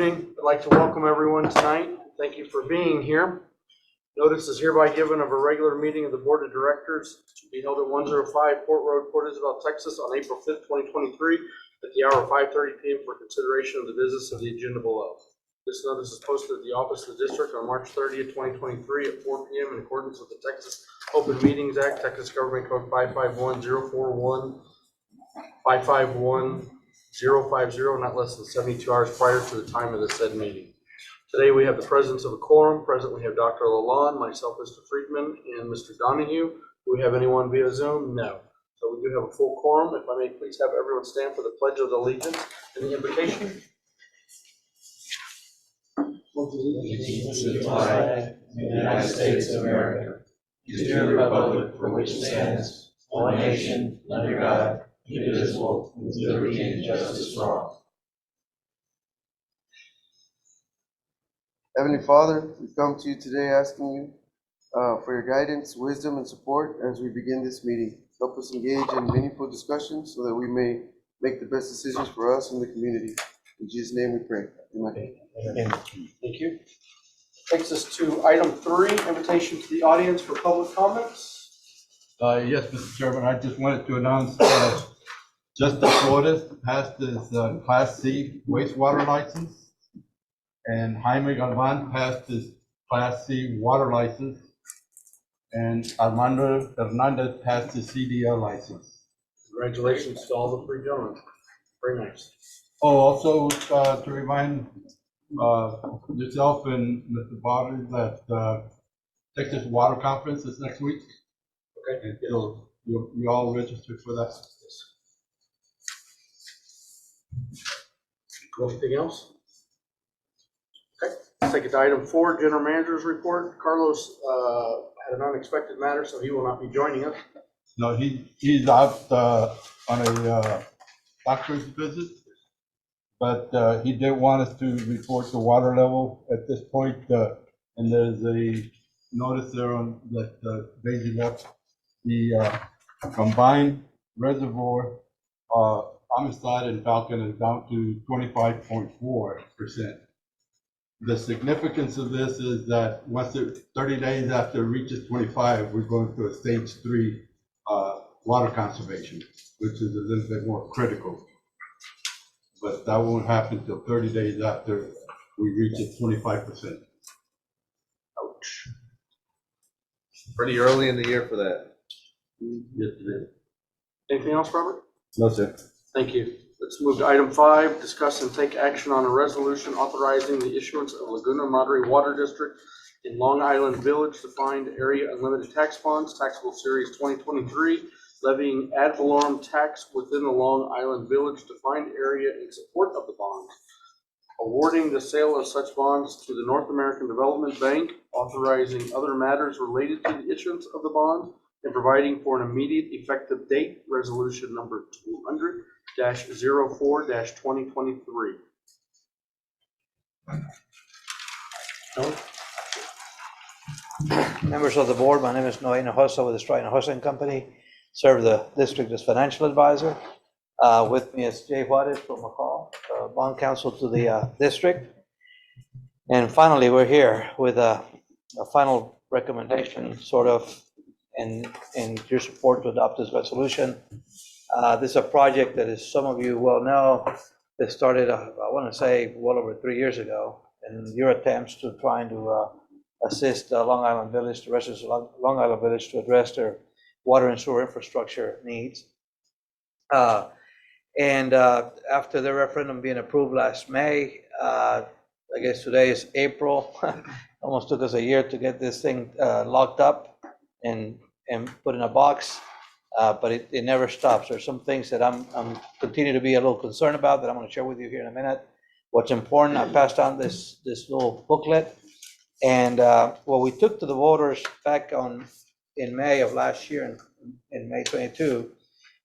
evening. I'd like to welcome everyone tonight. Thank you for being here. Notice is hereby given of a regular meeting of the Board of Directors to be held at 105 Port Road, Port Isabel, Texas on April 5th, 2023 at the hour of 5:30 p.m. for consideration of the business of the agenda below. This notice is posted at the office of the district on March 30th, 2023 at 4 p.m. in accordance with the Texas Open Meetings Act, Texas Government Code 551041, 551050, not less than 72 hours prior to the time of the said meeting. Today we have the presence of a quorum. Present we have Dr. Lalonde, myself, Mr. Friedman, and Mr. Donahue. Do we have anyone via Zoom? No. So we do have a full quorum. If I may please have everyone stand for the Pledge of Allegiance and the invocation. Allegiance to the flag of the United States of America, to the republic for which it stands, one nation, under God, indivisible, with liberty and justice for all. Heavenly Father, we come to you today asking you for your guidance, wisdom, and support as we begin this meeting. Help us engage in meaningful discussions so that we may make the best decisions for us and the community. In Jesus' name we pray. Amen. Amen. Thank you. Takes us to item 3, invitation to the audience for public comments. Yes, Mr. Chairman, I just wanted to announce Justice Flores passed his Class C wastewater license, and Jaime Galvan passed his Class C water license, and Armando Hernandez passed his CDL license. Congratulations to all the 3 gentlemen. Very nice. Oh, also to remind yourself and Mr. Bartley that Texas Water Conference is next week. Okay. And so you all registered for that. Anything else? Okay. Let's take it to item 4, General Manager's Report. Carlos had an unexpected matter, so he will not be joining us. No, he's out on a doctor's visit, but he did want us to report the water level at this point, and there's a notice there on that Daisy left. The combined reservoir homicide and Falcon is down to 25.4%. The significance of this is that once 30 days after it reaches 25, we're going to a stage 3 water conservation, which is a little bit more critical. But that won't happen until 30 days after we reach it 25%. Ouch. Pretty early in the year for that. Yes, it is. Anything else, Robert? No, sir. Thank you. Let's move to item 5, discuss and take action on a resolution authorizing the issuance of Laguna Madre Water District in Long Island Village Defined Area Unlimited Tax Bonds, Taxable Series 2023, levying ad valorem tax within the Long Island Village Defined Area in support of the bonds, awarding the sale of such bonds to the North American Development Bank, authorizing other matters related to the issuance of the bonds, and providing for an immediate effective date, resolution number 200-04-2023. Members of the board, my name is Noe Hinojosa with the Straw Hinojosa and Company. Serve the district as financial advisor. With me is Jay Juarez from McCall, bond counsel to the district. And finally, we're here with a final recommendation, sort of, in your support to adopt this resolution. This is a project that, as some of you well know, that started, I want to say, well over 3 years ago, in your attempts to trying to assist Long Island Village, the residents of Long Island Village, to address their water and sewer infrastructure needs. And after the referendum being approved last May, I guess today is April, almost took us a year to get this thing locked up and put in a box, but it never stops. There's some things that I'm continue to be a little concerned about that I'm going to share with you here in a minute. What's important, I passed on this little booklet, and what we took to the voters back in May of last year, in May 22,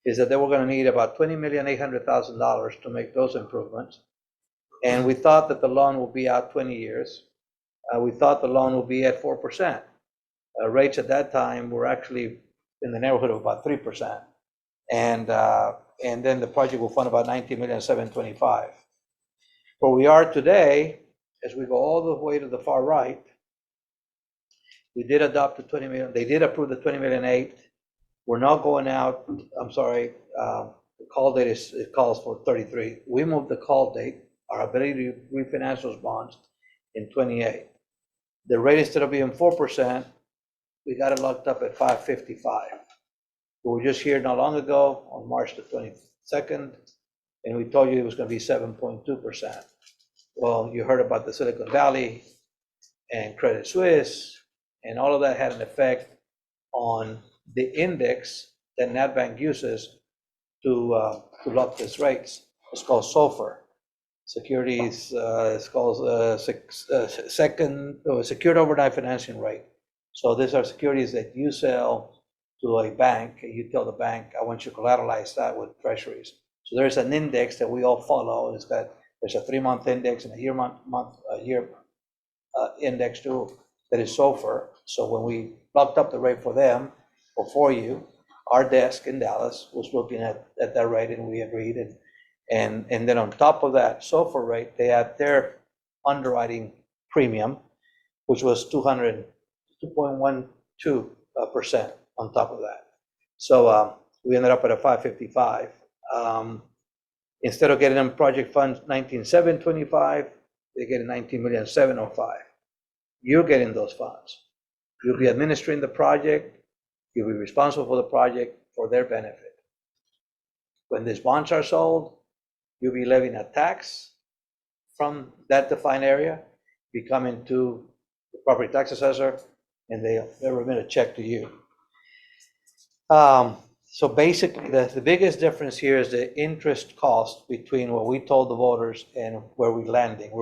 is that they were going to need about $20,800,000 to make those improvements. And we thought that the loan will be out 20 years. We thought the loan would be at 4%. Rates at that time were actually in the neighborhood of about 3%. And then the project will fund about $19,725,000. Where we are today, as we go all the way to the far right, we did adopt the 20 million, they did approve the 20 million eight. We're now going out, I'm sorry, the call date it calls for 33. We moved the call date, our ability to refinance those bonds in 28. The rate, instead of being 4%, we got it locked up at 5.55. We were just here not long ago on March the 22nd, and we told you it was going to be 7.2%. Well, you heard about the Silicon Valley and Credit Suisse, and all of that had an effect on the index that NatBank uses to lock these rates. It's called SOFR. Securities, it's called Secured Overnight Financing Rate. So these are securities that you sell to a bank, and you tell the bank, I want you to collateralize that with treasuries. So there's an index that we all follow, and there's a 3-month index and a year index too, that is SOFR. So when we locked up the rate for them, or for you, our desk in Dallas was looking at that rate, and we agreed. And then on top of that SOFR rate, they had their underwriting premium, which was 2.12% on top of that. So we ended up at a 555. Instead of getting them project funds 19,725, they get 19,705. You're getting those funds. You'll be administering the project. You'll be responsible for the project for their benefit. When these bonds are sold, you'll be levying a tax from that defined area, be coming to the property tax assessor, and they'll remit a check to you. So basically, the biggest difference here is the interest cost between what we told the voters and where we're landing.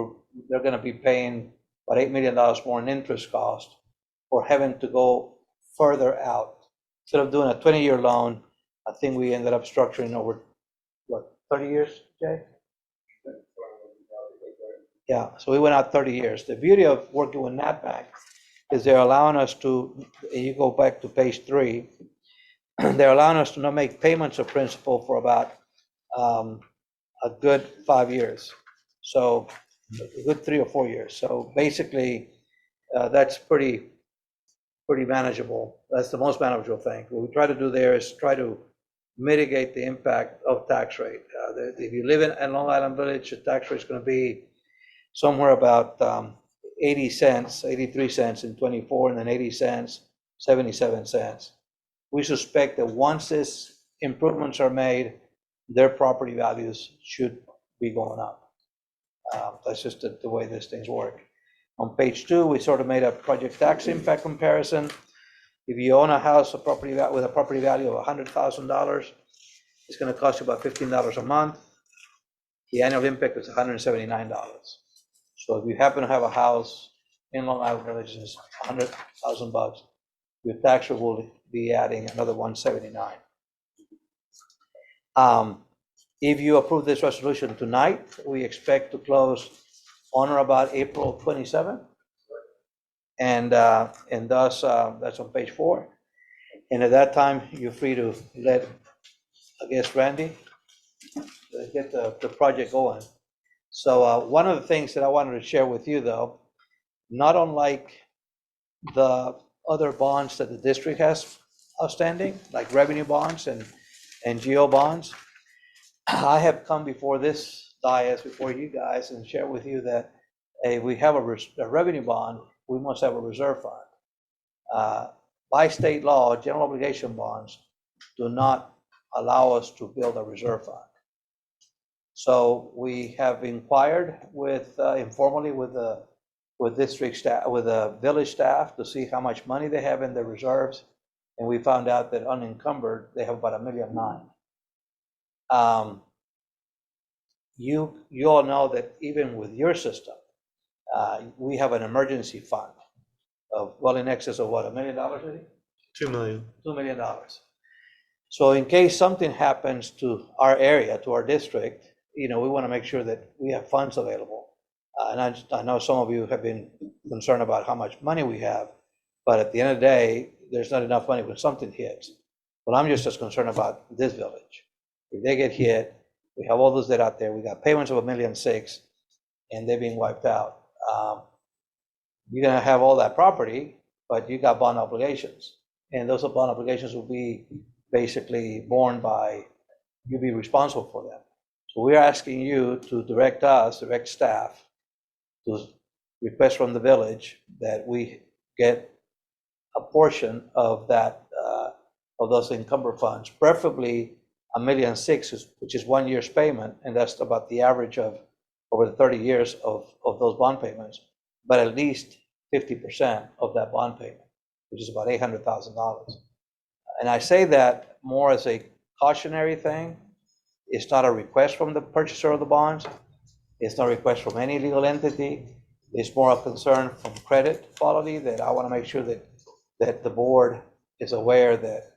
They're going to be paying about $8 million more in interest cost for having to go further out. Instead of doing a 20-year loan, I think we ended up structuring over, 30 years, Jay? Yeah, so we went out 30 years. The beauty of working with NatBank is they're allowing us to, and you go back to page 3, they're allowing us to not make payments of principal for about a good 5 years. So a good 3 or 4 years. So basically, that's pretty manageable. That's the most manageable thing. What we try to do there is try to mitigate the impact of tax rate. If you live in Long Island Village, the tax rate is going to be somewhere about 80 cents, 83 cents in 24, and then 80 cents, 77 cents. We suspect that once these improvements are made, their property values should be going up. That's just the way these things work. On page 2, we sort of made a project tax impact comparison. If you own a house with a property value of $100,000, it's going to cost you about $15 a month. The annual impact is $179. So if you happen to have a house in Long Island Village that's $100,000, your tax rate will be adding another $179. If you approve this resolution tonight, we expect to close on or about April 27th. And thus, that's on page 4. And at that time, you're free to let, I guess, Randy get the project going. So one of the things that I wanted to share with you, though, not unlike the other bonds that the district has outstanding, like revenue bonds and GO bonds, I have come before this dais, before you guys, and share with you that if we have a revenue bond, we must have a reserve fund. By state law, general obligation bonds do not allow us to build a reserve fund. So we have inquired informally with district staff, with the village staff, to see how much money they have in their reserves, and we found out that unencumbered they have about $1.9 million. You all know that even with your system, we have an emergency fund of well in excess of what, $1 million, Eddie? $2 million. $2 million. So in case something happens to our area, to our district, we want to make sure that we have funds available. And I know some of you have been concerned about how much money we have, but at the end of the day, there's not enough money when something hits. Well, I'm just as concerned about this village. If they get hit, we have all those debt out there. We got payments of $1.6 million. and they're being wiped out. You're gonna have all that property, but you got bond obligations. And those bond obligations will be basically borne by, you'll be responsible for them. So we're asking you to direct us, direct staff, to request from the village that we get a portion of that, of those encumbered funds, preferably $1.6 million, which is 1 year's payment, and that's about the average of over the 30 years of those bond payments, but at least 50% of that bond payment, which is about $800,000. And I say that more as a cautionary thing. It's not a request from the purchaser of the bonds. It's not a request from any legal entity. It's more a concern from credit quality, that I want to make sure that the board is aware that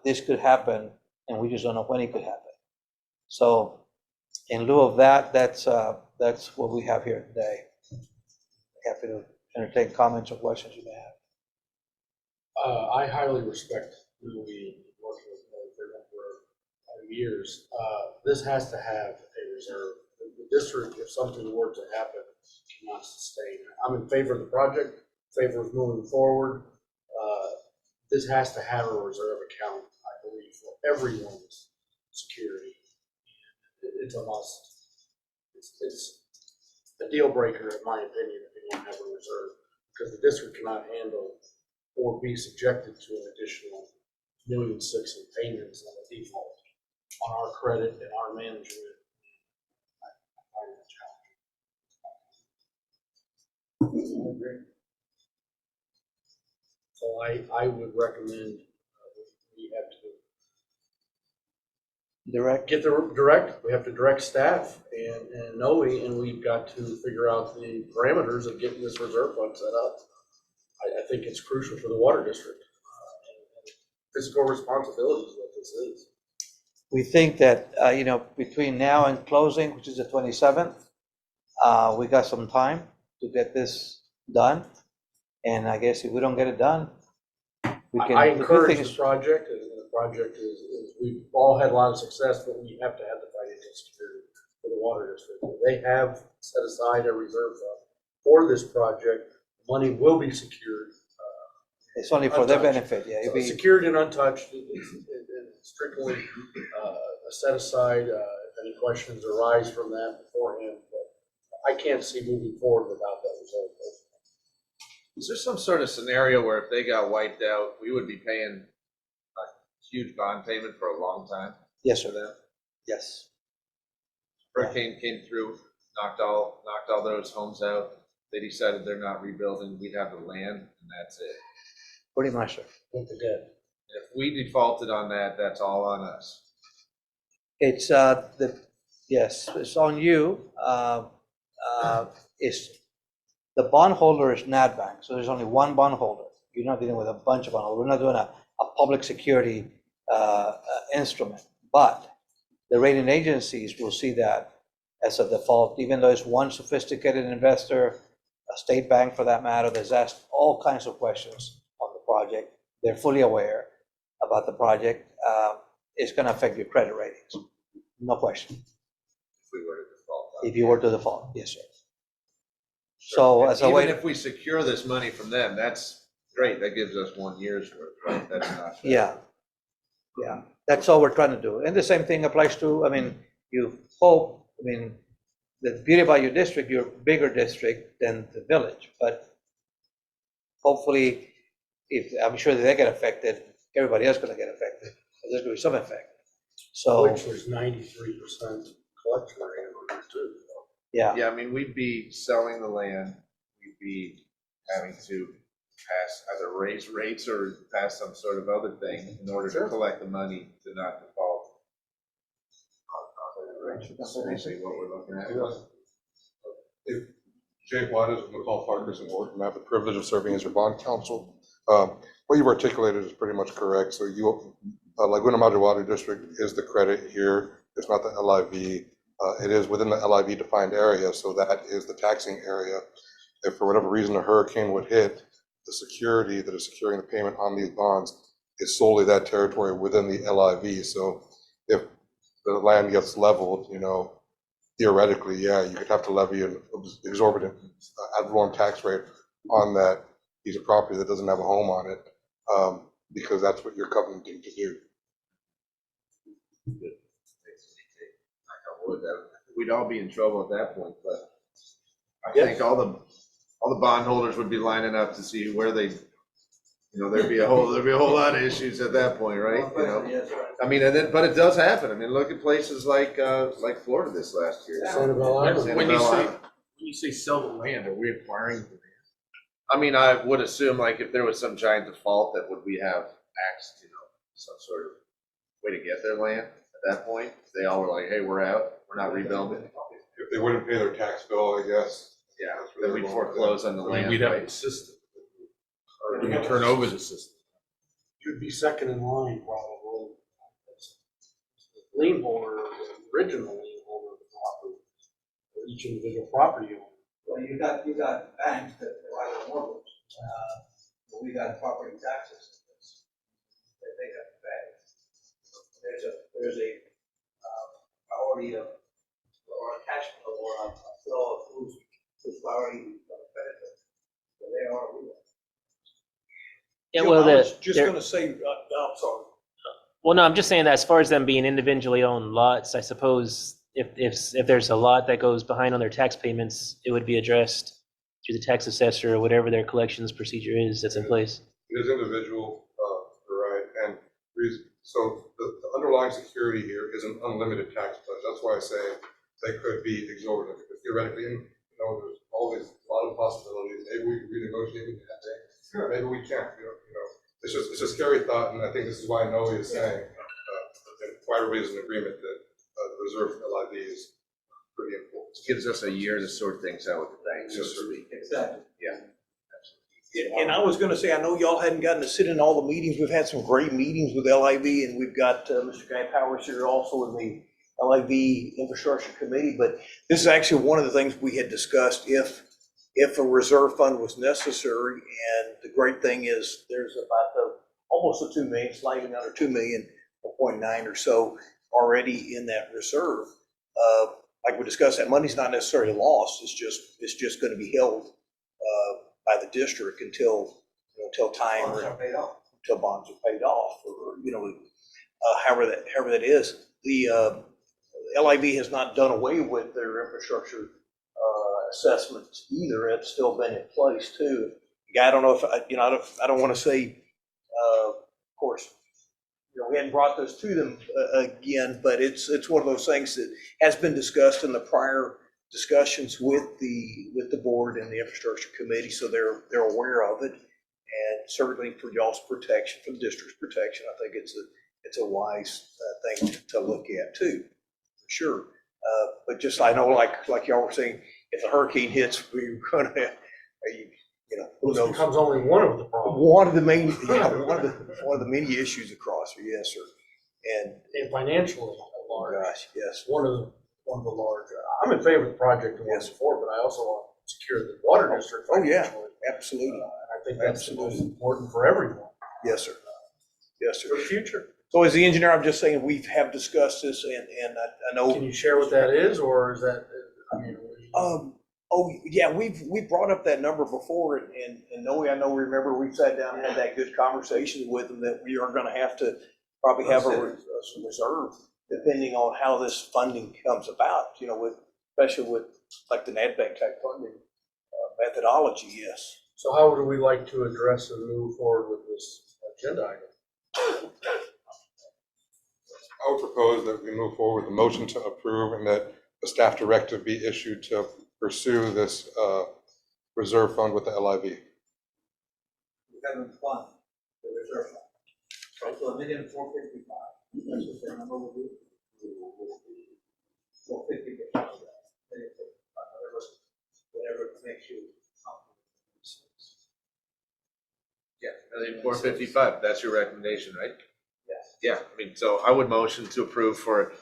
this could happen, and we just don't know when it could happen. So in lieu of that, that's what we have here today. Happy to entertain comments or questions you may have. I highly respect Louis, working with him for a number of years. This has to have a reserve. The district, if something were to happen, cannot sustain. I'm in favor of the project, favor of moving forward. This has to have a reserve account, I believe, for everyone's security. It's a must. It's a deal breaker, in my opinion, if you don't have a reserve, because the district cannot handle or be subjected to an additional $1.6 million in payments on the default on our credit and our management. I find that challenging. So I would recommend we have to Direct? get the direct, we have to direct staff and Noe, and we've got to figure out the parameters of getting this reserve fund set up. I think it's crucial for the water district. And fiscal responsibility is what this is. We think that, between now and closing, which is the 27th, we got some time to get this done. And I guess if we don't get it done, we can. I encourage the project, and the project is, we've all had a lot of success, but we have to have the financial security for the water district. They have set aside a reserve fund for this project. Money will be secured. It's only for their untouched. benefit, yeah. So secured and untouched, it's strictly set aside. If any questions arise from that beforehand, but I can't see moving forward without that reserve. Is there some sort of scenario where if they got wiped out, we would be paying a huge bond payment for a long time? Yes, For sir. them? Yes. Hurricane came through, knocked all those homes out. They decided they're not rebuilding. We'd have the land, and that's it. Pretty much, sir. With the debt. If we defaulted on that, that's all on us. It's, yes, it's on you. It's, the bondholder is NatBank, so there's only one bondholder. You're not dealing with a bunch of bondholders. We're not doing a public security instrument, but the rating agencies will see that as a default, even though it's one sophisticated investor, a state bank for that matter, that's asked all kinds of questions on the project. They're fully aware about the project. It's going to affect your credit ratings, no question. If we were to default. If you were to default, yes, sir. So as a way, Even if we secure this money from them, that's great. That gives us 1 year's worth, right? That's not fair. yeah, that's all we're trying to do. And the same thing applies to, you hope, the beauty about your district, you're a bigger district than the village, but hopefully, I'm sure that they get affected, everybody else is going to get affected. There's going to be some effect. So, Which was 93% collection rate on that too. yeah, Yeah, we'd be selling the land. We'd be having to pass, either raise rates or pass some sort of other thing in order to collect the money to not default. That's basically what we're looking at. Jay Juarez with McCall Partners in Wharton. I have the privilege of serving as your bond counsel. What you've articulated is pretty much correct. So Laguna Madre Water District is the credit here. It's not the LIV. It is within the LIV defined area, so that is the taxing area. If for whatever reason a hurricane would hit, the security that is securing the payment on these bonds is solely that territory within the LIV. So if the land gets leveled, theoretically, yeah, you could have to levy an exorbitant ad valorem tax rate on that piece of property that doesn't have a home on it, because that's what you're covenanting to do. We'd all be in trouble at that point, but I think all the bondholders would be lining up to see where they, there'd be a whole lot of issues at that point, right? Yes, right. I mean, but it does happen. I mean, look at places like Florida this last year. Sanibel Island. When you say sell the land, are we acquiring the land? I mean, I would assume like if there was some giant default, that would we have access, some sort of way to get their land at that point? They all were like, hey, we're out, we're not rebuilding. If they wouldn't pay their tax bill, I guess. Yeah, then we'd foreclose on the I mean, land, we'd have right? the system. Or we turn over the system. You'd be second in line probably. Lien holder, original lien holder of the property, or each individual property owner. Well, you got banks that provide a mortgage, but we got property taxes that they have to pay. There's a priority of, or a cash flow, or a flow of who's priority is going to benefit. So they are real. Yeah, Joe, well, I was just gonna say, I'm sorry. well, no, I'm just saying that as far as them being individually owned lots, I suppose if there's a lot that goes behind on their tax payments, it would be addressed through the tax assessor or whatever their collections procedure is that's in place. It is individual, right, and so the underlying security here is an unlimited tax pledge. That's why I say they could be exorbitant, because theoretically, there's always a lot of possibilities. Maybe we can renegotiate with that thing. Sure. Maybe we can't, it's a scary thought, and I think this is why Noe is saying, and why everybody's in agreement that the reserve LIV is pretty important. Gives us a year to sort things out with the banks, so to speak. Exactly. Yeah. And I was gonna say, I know y'all hadn't gotten to sit in all the meetings. We've had some great meetings with LIV, and we've got Mr. Guy Powers here also in the LIV Infrastructure Committee. But this is actually one of the things we had discussed if a reserve fund was necessary. And the great thing is there's about almost a 2 million, slightly under 2 million, 1.9 or so already in that reserve. Like we discussed, that money's not necessarily lost. It's just going to be held by the district until time Bonds are paid off. until bonds are paid off, or however that is. The LIV has not done away with their infrastructure assessments either. It's still been in place too. I don't know if I don't want to say, of course, we hadn't brought those to them again, but it's one of those things that has been discussed in the prior discussions with the board and the infrastructure committee, so they're aware of it. And certainly for y'all's protection, for the district's protection, I think it's a wise thing to look at too, for sure. But just, I know, like y'all were saying, if a hurricane hits, we're gonna, who It knows? becomes only one of the problems. One of the many issues across, yes, sir. And financially, a Oh large, gosh, yes. one of the large, I'm in favor of the project and once before, but I also want to secure the water district Oh, yeah. financially. Absolutely. And I think that's the most Absolutely. important for everyone, Yes, sir. Yes, for the sir. future. So as the engineer, I'm just saying, we have discussed this, and I know. Can you share what that is, or is that, Yeah, we've brought up that number before, and Noe, I know, remember, we sat down and had that good conversation with them that we are gonna have to probably have some reserve, depending on how this funding comes about, especially with like the NADBank type funding methodology, yes. so how would we like to address and move forward with this agenda item? I would propose that we move forward with a motion to approve and that a staff directive be issued to pursue this reserve fund with the LIV. We have a fund, the reserve fund. Right, so $1,455,000, that's what the number will be. 450, whatever makes you comfortable. Yeah, 455, that's your recommendation, right? Yes. Yeah, I mean, so I would motion to approve for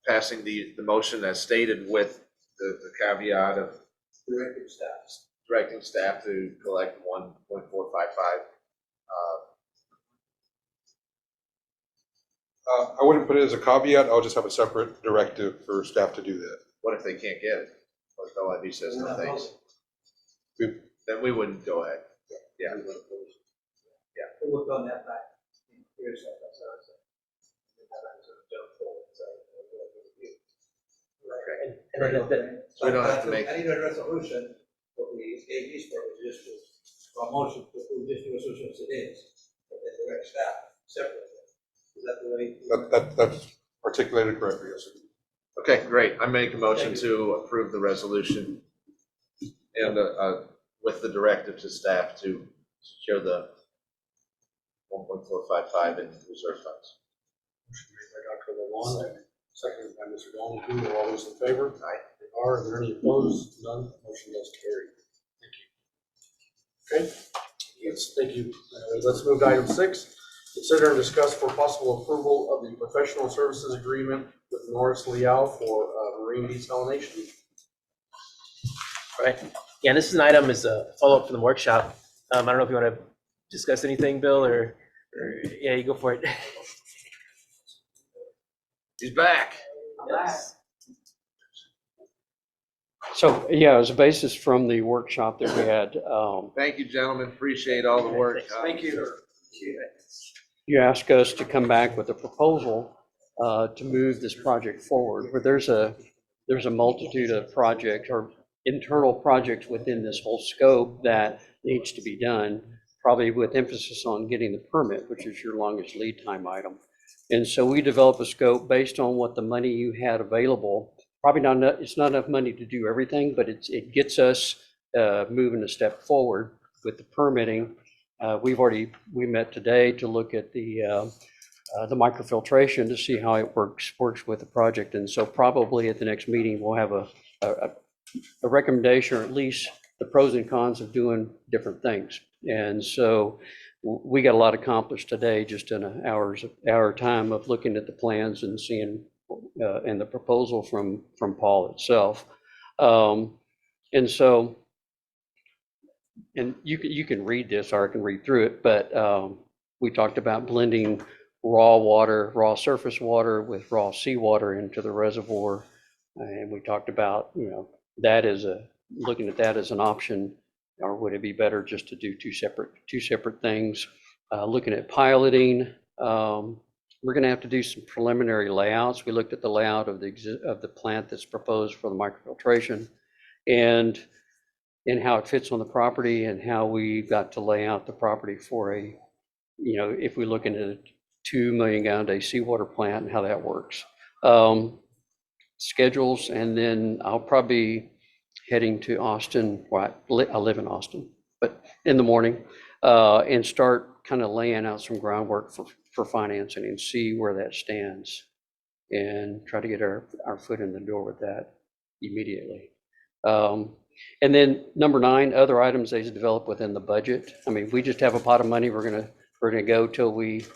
passing the motion as stated with the caveat of directing staff to collect 1.455 I wouldn't put it as a caveat, I'll just have a separate directive for staff to do that. What if they can't get it? What if LIV says no thanks? We- Then we wouldn't go ahead. Yeah. We'll look on that back. Here's that, that's what I was saying. So we don't have to make, I need a resolution, what we gave these for, just to, a motion to approve this new resolution as it is, and then direct staff separately. Is that the way? That's articulated correctly, yes, sir. okay, great. I make a motion to approve the resolution and with the directive to staff to secure the 1.455 in reserve funds. Motion made by Dr. Lalonde, seconded by Mr. Donahue. All those in favor? Aye. Are there any opposed? None. Motion does carry. Thank you. Okay. Yes, thank you. Let's move to item 6. Consider and discuss for possible approval of the professional services agreement with Norris Leal for marine desalination. Right. Yeah, this is an item, is a follow-up from the workshop. I don't know if you want to discuss anything, Bill, or yeah, you go for it. He's back. Yes. So, yeah, as a basis from the workshop that we had, Thank you, gentlemen. Appreciate all the work. Thank you. you asked us to come back with a proposal to move this project forward, where there's a multitude of projects or internal projects within this whole scope that needs to be done, probably with emphasis on getting the permit, which is your longest lead time item. And so we developed a scope based on what the money you had available. Probably not, it's not enough money to do everything, but it gets us moving a step forward with the permitting. We met today to look at the microfiltration to see how it works with the project. And so probably at the next meeting, we'll have a recommendation, or at least the pros and cons of doing different things. And so we got a lot accomplished today, just in an hour time of looking at the plans and seeing, and the proposal from Paul itself. And so, and you can read this, or I can read through it, but we talked about blending raw surface water with raw seawater into the reservoir. And we talked about, looking at that as an option, or would it be better just to do two separate things? Looking at piloting, we're going to have to do some preliminary layouts. We looked at the layout of the plant that's proposed for the microfiltration, and how it fits on the property, and how we got to lay out the property for if we look into a 2 million gallon a day seawater plant and how that works. Schedules, and then I'll probably be heading to Austin. Well, I live in Austin, but in the morning, and start kind of laying out some groundwork for financing and see where that stands, and try to get our foot in the door with that immediately. And then number 9, other items they develop within the budget. I mean, we just have a pot of money. We're gonna go till we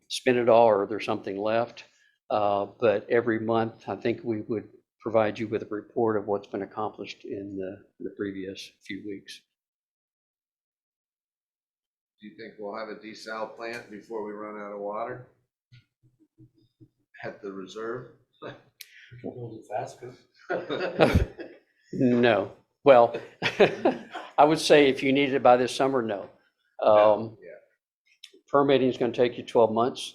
spend it all, or there's something left. But every month, I think we would provide you with a report of what's been accomplished in the previous few weeks. Do you think we'll have a desal plant before we run out of water at the reserve? Hold it fast, No. Well, I would say if you need it by this summer, no. Permitting is going to take you 12 months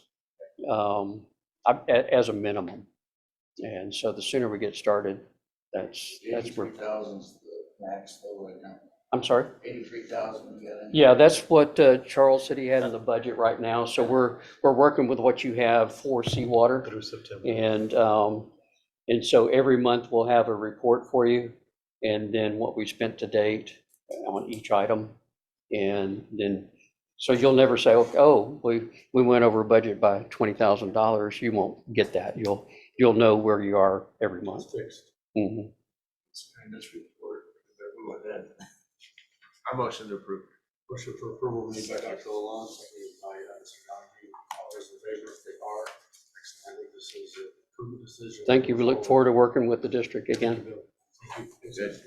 as a minimum. And so the sooner we get started, that's where. 83,000's the max though right now. I'm sorry? 83,000 you got in. Yeah, that's what Charles said he had in the budget right now. So we're working with what you have for seawater. Through September. And so every month we'll have a report for you, and then what we spent to date on each item. And then, so you'll never say, oh, we went over budget by $20,000. You won't get that. You'll know where you are every month. It's fixed. Mhm. In this report, we went in. I motion to approve. Motion for approval made by Dr. Lalonde, seconded by Mr. Donahue. All those in favor, if they are. Excellent. I think this is a prudent decision. Thank you. We look forward to working with the district again. Thank you. Good.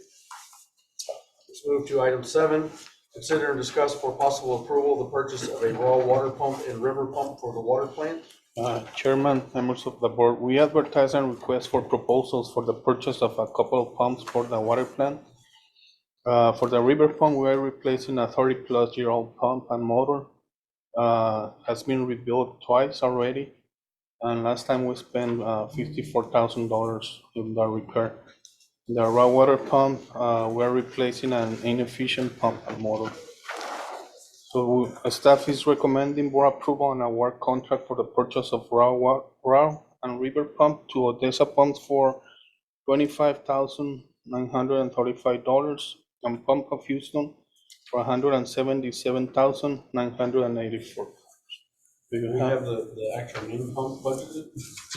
Let's move to item 7. Consider and discuss for possible approval the purchase of a raw water pump and river pump for the water plant. Chairman, members of the board, we advertise and request for proposals for the purchase of a couple of pumps for the water plant. For the river pump, we are replacing a 30-plus-year-old pump and motor. Has been rebuilt twice already, and last time we spent $54,000 in the repair. The raw water pump, we're replacing an inefficient pump and motor. So staff is recommending board approval on a work contract for the purchase of raw and river pump to Odessa Pumps for $25,935 and Pump of Houston for $177,984. Do you We have have the actual new pump budgeted,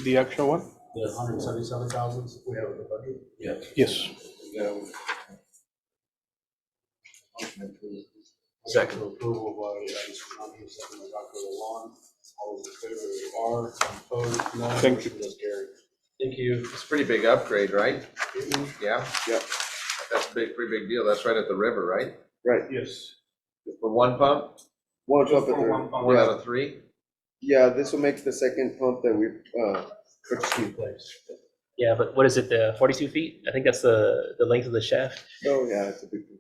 the actual one? the 177,000 we have in the budget. Yes. Second. Approval by Mr. Conley, second by Dr. Lalonde. All those in favor are opposed, no. Thank you. Motion does carry. Thank you. It's a pretty big upgrade, right? Yeah? Yep. That's a pretty big deal. That's right at the river, right? Right, Yes. For one pump, one pump at for one the, pump. one out of three? yeah, this will make the second pump that we, purchased. Yeah, but what is it, the 42 feet? I think that's the length of the shaft. Oh, yeah, it's a big one.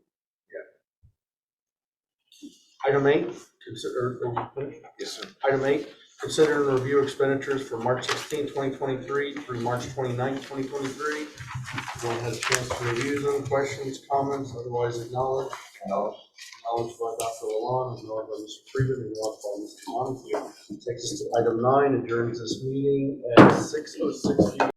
Item 8, consider, are you finished? Yes, sir. Item 8, consider and review expenditures for March 16, 2023 through March 29, 2023. Everyone had a chance to review them, questions, comments, otherwise acknowledged. Acknowledged by Dr. Lalonde, acknowledged by Mr. Friedman, and acknowledged by Mr. Montague. Takes us to item 9, adjourns this meeting at 6:06 p.m.